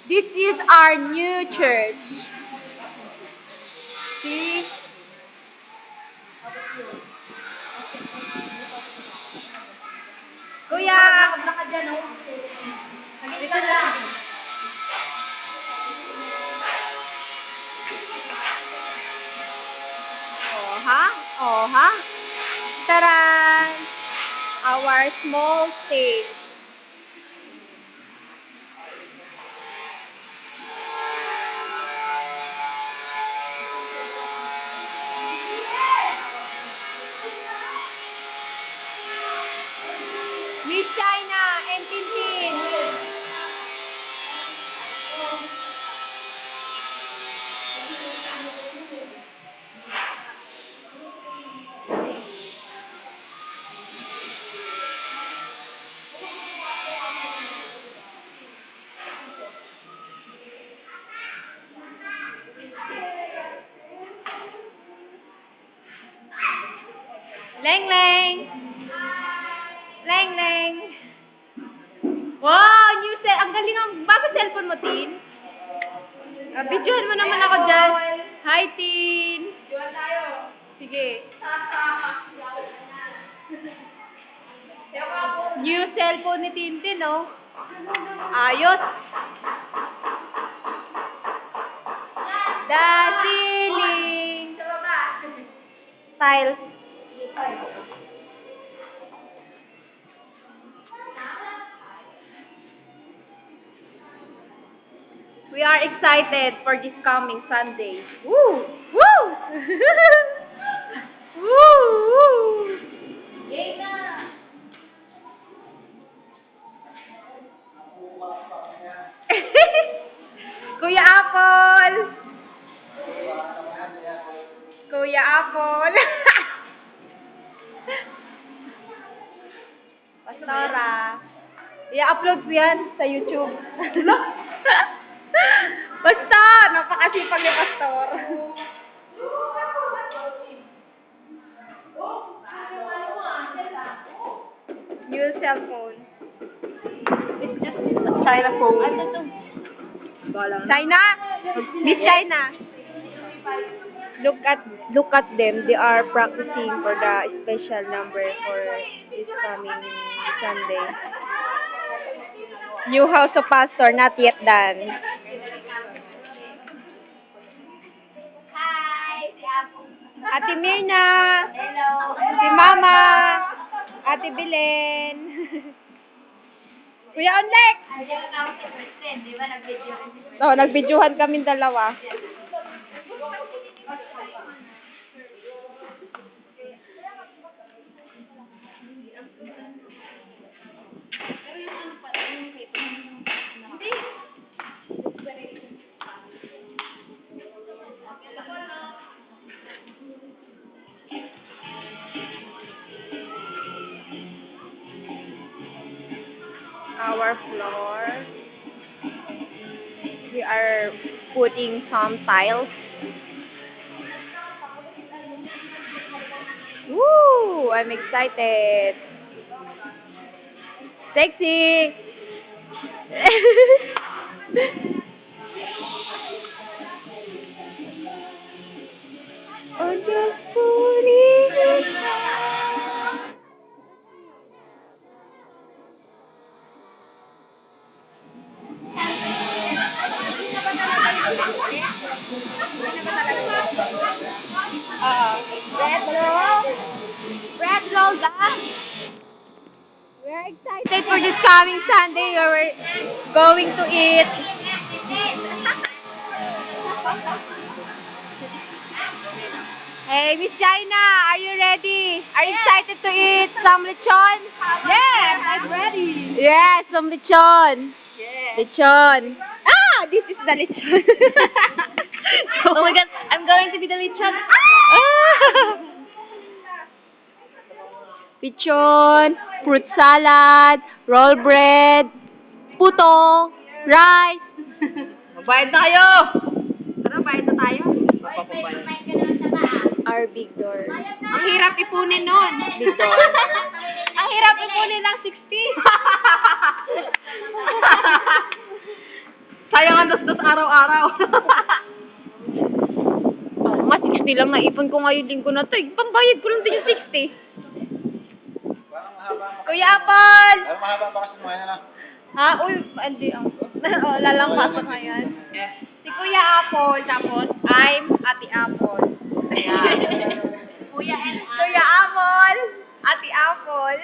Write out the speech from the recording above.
This is our new church. See? Kuya! Kabla ka dyan, oh. Dito lang. Oh, ha? Oh, ha? Taran! Our small stage. Miss China and Tintin. Leng Leng. Leng Leng. Wow, new cell. Ang galing ang bago cellphone mo, Tin. Videohan mo naman ako dyan. Hi, Tin. Videohan tayo. Sige. New cellphone ni Tintin, no? Ayos. Dasiling. Style. We are excited for this coming Sunday. Woo! Woo! Woo! Woo! Yay na! Kuya Apple! Kuya Apple! Pastora! I-upload ko yan sa YouTube. Basta! Napakasipag ni Pastor. New cellphone. It's just a China phone. China? Miss China. Look at them. They are practicing for the special number for this coming Sunday. New house of pastor, not yet done. Hi, Ate Mirna. Hello. Si Mama. Ate Belen. Kuya Onlek. Di ba nag-videohan? Oo, nag-videohan kami dalawa. Our floor. We are putting some tiles. Woo! I'm excited. Sexy. I'm just putting it down. Red roll, we're excited for this coming Sunday where we're going to eat. Hey, Miss China, are you ready? Are you excited to eat some lechon? Yes, I'm ready. Yes, some lechon. Yes. Lechon. Ah, this is the lechon. Oh my God, I'm going to be the lechon. Lechon, fruit salad, roll bread, puto, rice. Magbayad na kayo. Ano, bayad na tayo? Our big door. Ang hirap ipunin nun. Big door. Ang hirap ipunin ng 60. 60 lang naipon ko ngayong linggo na to. Pambayad ko lang din yung 60. Parang mahaba. Kuya Apple! Parang mahaba pa kasi mo, ano? Ha? Uy, hindi ang... oh, lalampasan ngayon. Si Kuya Apple, tapos I'm Ate Apple. Kuya and Kuya Apple! Ate Apple!